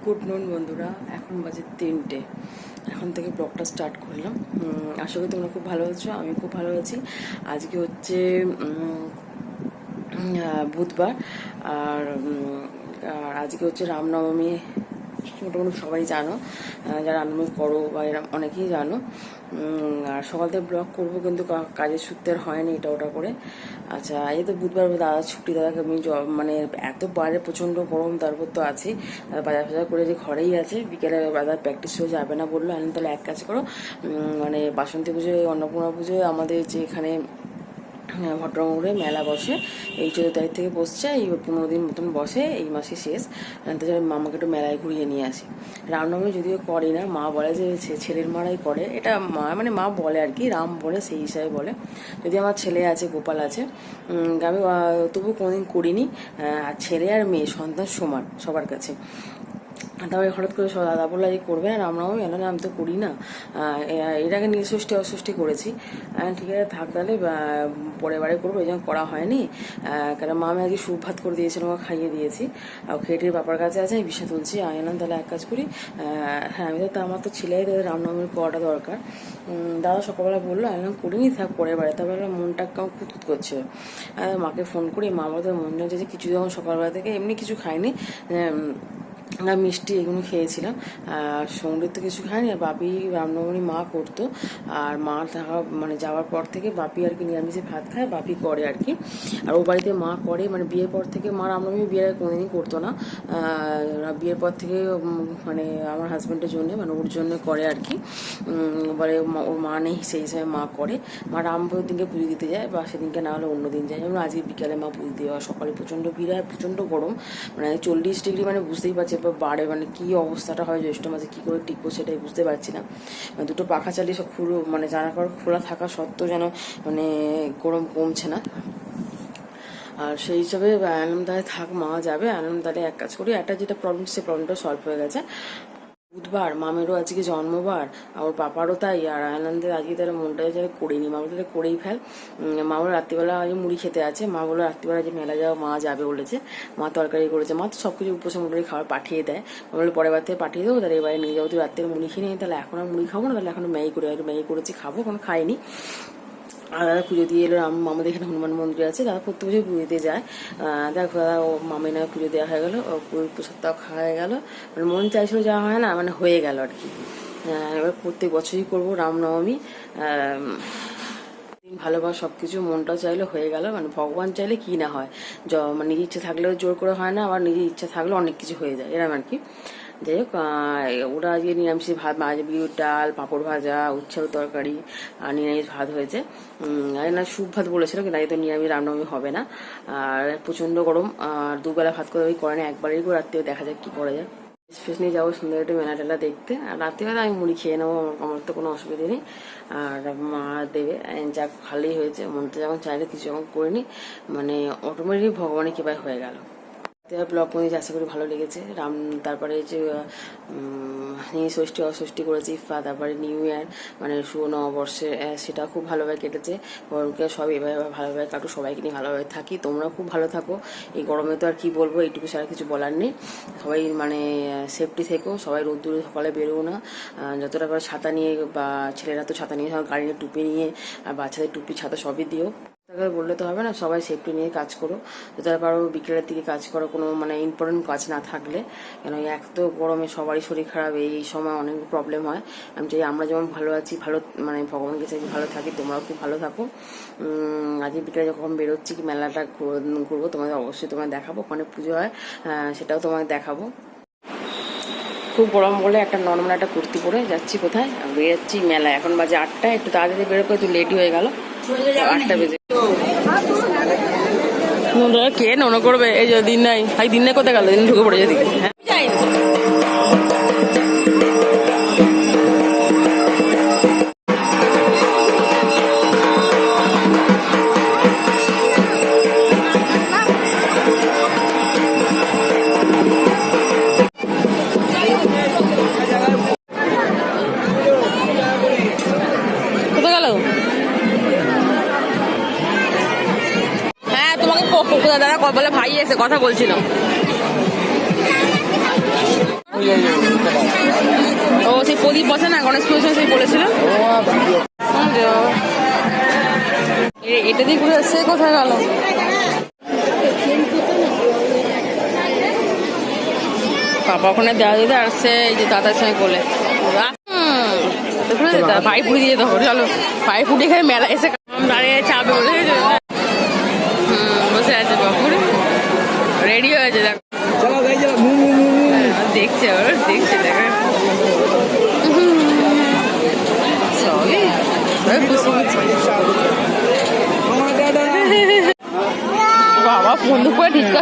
Good নুন বন্ধুরা, এখন বাজে 3টে। এখন থেকে ব্লগটা স্টার্ট করলাম। আশা করি তোমরা খুব ভালো আছো, আমি খুব ভালো আছি। আজকে হচ্ছে বুধবার, আর আজকে হচ্ছে রামনবমী। মোটামুটি সবাই জানো, যারা রামনবমী করো বা এরা অনেকেই জানো। আর সকাল থেকে ব্লগ করবো, কিন্তু কাজের সূত্রে হয়নি এটা ওটা করে। আচ্ছা, এই তো বুধবার দাদা ছুটি, দাদাকে আমি মানে এত বাইরে প্রচণ্ড গরম, তারপর তো আছেই। দাদা বাজার ফাজার করে যে ঘরেই আছে, বিকেলে দাদা প্র্যাকটিস হয়ে যাবে না বললো। আমি তাহলে এক কাজ করো, মানে বাসন্তী পুজোয়, অন্নপূর্ণা পুজোয় আমাদের যে এখানে ভট্টমোড়ে মেলা বসে, এই 14 তারিখ থেকে বসছে, এই 15 দিন মতন বসে, এই মাসে শেষ। তো মামাকে একটু মেলায় ঘুরিয়ে নিয়ে আসি। রামনবমী যদিও করি না, মা বলে যে ছেলের মারাই করে, এটা মা মানে মা বলে আর কি, রাম বলে সেই হিসাবে বলে। যদি আমার ছেলে আছে, গোপাল আছে, আমি তবু কোনোদিন করিনি। আর ছেলে আর মেয়ে সন্তান সমান সবার কাছে। তারপরে হঠাৎ করে দাদা বললো যে করবে না রামনবমী, না আমি তো করি না, এর আগে নীলষষ্ঠী অষষ্ঠী করেছি। ঠিক আছে, থাক তাহলে পরের বারে করবো, এই জন্য করা হয়নি। কারণ মা আমি আজকে সুপ ভাত করে দিয়েছিলাম, ওকে খাইয়ে দিয়েছি। আর খেটির বাপার কাছে আছে, আমি বিষা তুলছি, আমি না তাহলে এক কাজ করি। হ্যাঁ, আমি তো আমার তো ছেলেই রামনবমীর করাটা দরকার। দাদা সকালবেলা বললো, আমি করিনি, থাক পরের বারে। তারপরে মনটা কেমন খুঁতখুত করছিল। মাকে ফোন করি, মা বলতে মনে হচ্ছে যে কিছু যখন সকালবেলা থেকে এমনি কিছু খাইনি, মিষ্টি এগুলো খেয়েছিলাম, আর সঙ্গীত তো কিছু খায়নি। আর বাপি রামনবমী মা করতো, আর মা থাকা মানে যাওয়ার পর থেকে বাপি আর কি নিরামিষে ভাত খায়, বাপি করে আর কি। আর ও বাড়িতে মা করে, মানে বিয়ের পর থেকে মা রামনবমী বিয়ের কোনোদিনই করতো না। বিয়ের পর থেকে মানে আমার হাজব্যান্ডের জন্য, মানে ওর জন্য করে আর কি। বলে ওর মা নেই, সেই হিসাবে মা করে। মা রামপুরের দিনকে পুজো দিতে যায়, বা সেদিনকে না হলে অন্য দিন যায়। যেমন আজকে বিকালে মা পুজো দেওয়া, সকালে প্রচণ্ড ভিড় হয়, প্রচণ্ড গরম, মানে 40 ডিগ্রি, মানে বুঝতেই পারছি বাড়ে, মানে কী অবস্থাটা হয় জ্যৈষ্ঠ মাসে, কী করে টিকবো সেটাই বুঝতে পারছি না। দুটো পাখা চালিয়ে সব মানে জানাকার খোলা থাকা সত্ত্বেও যেন মানে গরম কমছে না। আর সেই হিসাবে আনন্দদায় থাক, মা যাবে আনন্দদায়। এক কাজ করি, একটা যেটা প্রবলেম, সে প্রবলেমটা সলভ হয়ে গেছে। বুধবার, মামেরও আজকে জন্মবার, ওর পাপারও তাই। আর আনন্দের আজকে তারা মনটা যাতে করিনি, মা বলতে করেই ফেল। মা বলে রাত্রিবেলা আজ মুড়ি খেতে আছে, মা বলে রাত্রিবেলা যে মেলা যাওয়া, মা যাবে বলেছে। মা তরকারি করেছে, মা তো সব কিছু উপসে মোটামুটি খাবার পাঠিয়ে দেয়। বলে পরের বার থেকে পাঠিয়ে দেবো, তাহলে এবারে নিয়ে যাবো, তুই রাত্রে মুড়ি খেয়ে নিই। তাহলে এখন আর মুড়ি খাবো না, তাহলে এখন ম্যাগি করে, ম্যাগি করেছি খাবো, এখন খাইনি। আর দাদা পুজো দিয়ে এলো, আমাদের এখানে হনুমান মন্দির আছে, দাদা প্রত্যেক বছর পুজো দিতে যায়। দেখো দাদা, ও মামির নামে পুজো দেওয়া হয়ে গেলো, প্রসাদটাও খাওয়া হয়ে গেলো, মানে মন চাইছিল যাওয়া হয় না, মানে হয়ে গেল আর কি। এবার প্রত্যেক বছরই করবো রামনবমী। ভালোবাসা সব কিছু, মনটাও চাইলে হয়ে গেল, মানে ভগবান চাইলে কি না হয়। মানে নিজের ইচ্ছা থাকলেও জোর করে হয় না, আবার নিজের ইচ্ছা থাকলেও অনেক কিছু হয়ে যায়, এরকম আর কি। যাই হোক, ওরা আজকে নিরামিষ ভাত, বিউর ডাল, পাঁপড় ভাজা, উচ্ছের তরকারি, আর নিরামিষ ভাত হয়েছে। না স্যুপ ভাত বলেছিল, কিন্তু আজকে তো নিরামিষ রামনবমী হবে না। আর প্রচণ্ড গরম, আর দুবেলা ভাত করে করে না, একবারই করে, রাত্রে দেখা যাক কী করা যায়। স্পেস নিয়ে যাবো সুন্দর একটু মেলা টেলা দেখতে, আর রাত্রিবেলা আমি মুড়ি খেয়ে নেবো, আমার তো কোনো অসুবিধা নেই। আর মা দেবে, যাক ভালোই হয়েছে, মনটা যখন চাইলে কিছু যখন করিনি, মানে অটোমেটিক ভগবানের কৃপায় হয়ে গেল। ব্লগ করেছি, আশা করি ভালো লেগেছে। তারপরে যে ষষ্ঠী অষষ্ঠী করেছি, তারপরে নিউ ইয়ার মানে শুভ নববর্ষে, সেটা খুব ভালোভাবে কেটেছে। গরমকে সব এভাবে ভালোভাবে কাটু, সবাইকে নিয়ে ভালোভাবে থাকি, তোমরা খুব ভালো থাকো। এই গরমে তো আর কি বলবো, এইটুকু ছাড়া কিছু বলার নেই। সবাই মানে সেফটি থেকো, সবাই রোদ্দুরে সকালে বেরোও না, যতটা করে ছাতা নিয়ে, বা ছেলেরা তো ছাতা নিয়ে, গাড়ি নিয়ে টুপি নিয়ে, আর বাচ্চাদের টুপি ছাতা সবই দিও। বললে তো হবে না, সবাই সেফটি নিয়ে কাজ করো, যতটা পারো বিকেলের দিকে কাজ করো, কোনো মানে ইম্পর্টেন্ট কাজ না থাকলে। কেন এক তো গরমে সবারই শরীর খারাপ, এই সময় অনেক প্রবলেম হয়। আমি চাই আমরা যেমন ভালো আছি, ভালো মানে ভগবানকে চাই ভালো থাকি, তোমরাও খুব ভালো থাকো। আজকে বিকেলে যখন বেরোচ্ছি, কি মেলাটা ঘুরবো, তোমাদের অবশ্যই তোমায় দেখাবো, ওখানে পুজো হয়, সেটাও তোমায় দেখাবো। খুব গরম বলে একটা নর্মাল একটা কুর্তি পরে যাচ্ছি, কোথায় বেরোচ্ছি, মেলা। এখন বাজে 8টা, একটু তাড়াতাড়ি বেরোবো, একটু লেটই হয়ে গেল, 8টা বেজে। কে মনে করবে, এই যে দিন নাই, দিন নাই কোথায় গেল, দিন ঢুকে পড়ে যেদিকে। হ্যাঁ, কোথায় গেল? হ্যাঁ, তোমাকে দাদা বলে ভাই এসে কথা বলছিল। ও সেই প্রদীপ বসে না গণেশ পুজোর সেই বলেছিল এটা দিয়ে ঘুরে আসছে কোথায় গেল বাবা ওখানে দেওয়া দিতে আসছে এই যে দাদার সঙ্গে বলে ভাই ফুটি দিয়ে দেবো চলো ভাই ফুটি খেয়ে মেলা এসে দাঁড়িয়ে চাপে বসে বসে আছে বাপুর রেডি হয়েছে দেখো দেখছে ওর দেখছে দেখো বাবা বন্ধু করে ঠিকা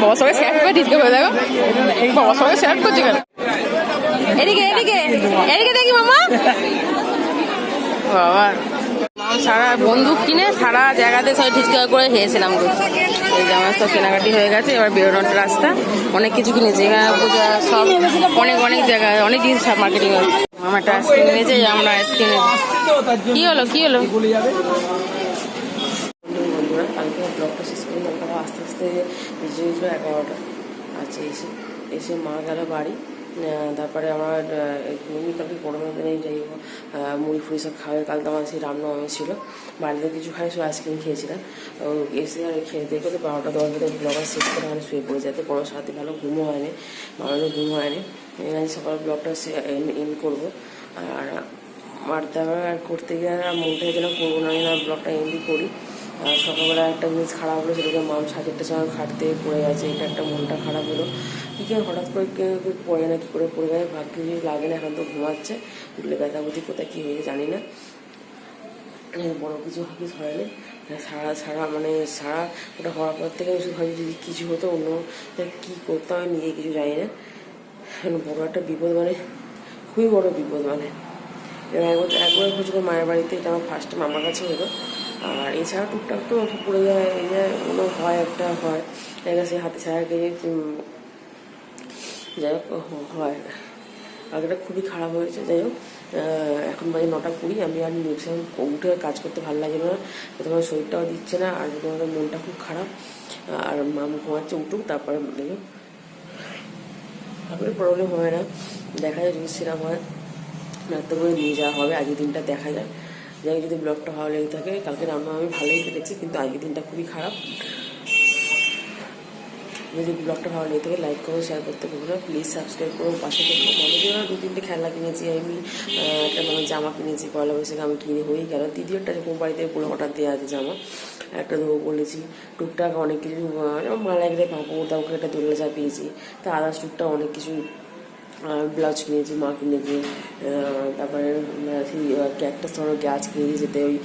বাবার সঙ্গে শেয়ার করে ঠিকা হয়ে দেখো বাবার সঙ্গে শেয়ার করছে কেন এদিকে এদিকে এদিকে দেখি মামা বাবা সারা বন্দুক কিনে সারা জায়গাতে সব ঠিকা করে খেয়েছিলাম এই যে আমার সব কেনাকাটি হয়ে গেছে এবার বেরোনোর রাস্তা অনেক কিছু কিনেছি এখানে পূজা সব অনেক অনেক জায়গায় অনেক জিনিস সব মার্কেটিং হচ্ছে আমার একটা আইসক্রিম নিয়েছে আমরা আইসক্রিম কি হলো কি হলো বন্ধুরা কালকে ব্লগটা শেষ করে আস্তে আস্তে বেজে গেছিল 11টা আচ্ছা এসে মা গেল বাড়ি তারপরে আমার এমনি কালকে গরমের দিনে যাই হোক মুড়ি ফুড়ি সব খাওয়াই কাল তো আমার সেই রামনবমী ছিল বাড়িতে কিছু খাই সব আইসক্রিম খেয়েছিলাম এসে আর খেতে খেতে 12টা 10 বাজে ব্লগটা শেষ করে মানে শুয়ে পড়ে যেতে বড়ো সাথে ভালো ঘুমও হয়নি মামারও ঘুম হয়নি এখানে সকাল ব্লগটা এন্ড করবো আর তারপরে আর করতে গিয়ে আর মনটা যেন করবো না ব্লগটা এন্ডই করি আর সকালবেলা একটা জিনিস খারাপ হলো সেটাকে মাম 7:30টার সময় খাটতে পড়ে গেছে এটা একটা মনটা খারাপ হলো কী কেউ হঠাৎ করে কেউ পড়ে না কী করে পড়ে গেছে ভাগ্য কিছু লাগে না এখন তো ঘুমাচ্ছে উঠলে ব্যথাবুতি কোথায় কী হয়েছে জানি না বড়ো কিছু হয়নি সারা ওটা হওয়ার পর থেকে শুধু ভাবি যদি কিছু হতো অন্য কী করতে হবে নিজে কিছু জানি না বড়ো একটা বিপদ মানে খুবই বড়ো বিপদ মানে একবার হচ্ছিল মায়ের বাড়িতে এটা আমার ফার্স্ট মামার কাছে হলো আর এছাড়া টুকটাক তো পড়ে যায় এই যে কোনো হয় একটা হয় জায়গা সে হাতে ছাড়া গিয়ে যাই হোক হয় আগেটা খুবই খারাপ হয়েছে যাই হোক এখন বাজে 9:20 আমি আর ভেবেছিলাম উঠে কাজ করতে ভালো লাগে না তোমার শরীরটাও দিচ্ছে না আর তোমাদের মনটা খুব খারাপ আর মাম ঘুমাচ্ছে উঠুক তারপরে দেখো তারপরে প্রবলেম হয় না দেখা যায় যদি সেরকম হয় রাত্রে করে নিয়ে যাওয়া হবে আজকের দিনটা দেখা যায় যাই যদি ব্লগটা ভালো লেগে থাকে কালকে রান্না আমি ভালোই কেটেছি কিন্তু আজকের দিনটা খুবই খারাপ যদি ব্লগটা ভালো লেগে থাকে লাইক করো শেয়ার করতে ভুলো না প্লিজ সাবস্ক্রাইব করো পাশে থেকে মনে 2-3টে খেলা কিনেছি আমি একটা মানে জামা কিনেছি পয়লা বৈশাখে আমি কিনে হয়েই গেল দ্বিতীয়টা যখন বাড়িতে পুরো হঠাৎ দেওয়া আছে জামা একটা দেবো বলেছি টুকটাক অনেক কিছু মালা একটা পাঁপড় তাকে একটা দোলা চাপিয়েছি তা আদার্স টুকটাক অনেক কিছু ব্লাউজ কিনেছি মা কিনেছি তারপরে সেই ক্যাকটাস ধরনের গাছ কিনেছি যেতে ওই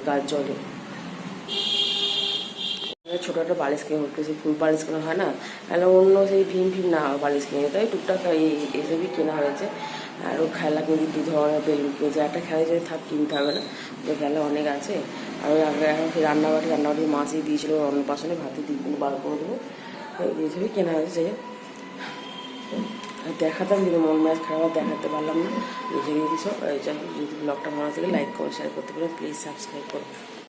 গাছ জলে ছোটো একটা বালিশ কিনে হতো সেই ফুল বালিশ কেনা হয় না তাহলে অন্য সেই ভীম না বালিশ কিনে তাই টুকটাক এইসবই কেনা হয়েছে আর ও খেলা কিনে 2 ধরনের বেলুন কিনেছে একটা খেলা যদি থাক কিনতে হবে না ওই খেলা অনেক আছে আর ওই এখন রান্নাবাটি মাছই দিয়েছিলো অন্নপ্রাশনে ভাতে বার করে দেবো এইসবই কেনা হয়েছে দেখাতাম কিন্তু মন ম্যাচ খারাপ দেখাতে পারলাম না দেখে দিয়ে সব যদি ব্লগটা ভালো থাকে লাইক করো শেয়ার করতে পারো প্লিজ সাবস্ক্রাইব করো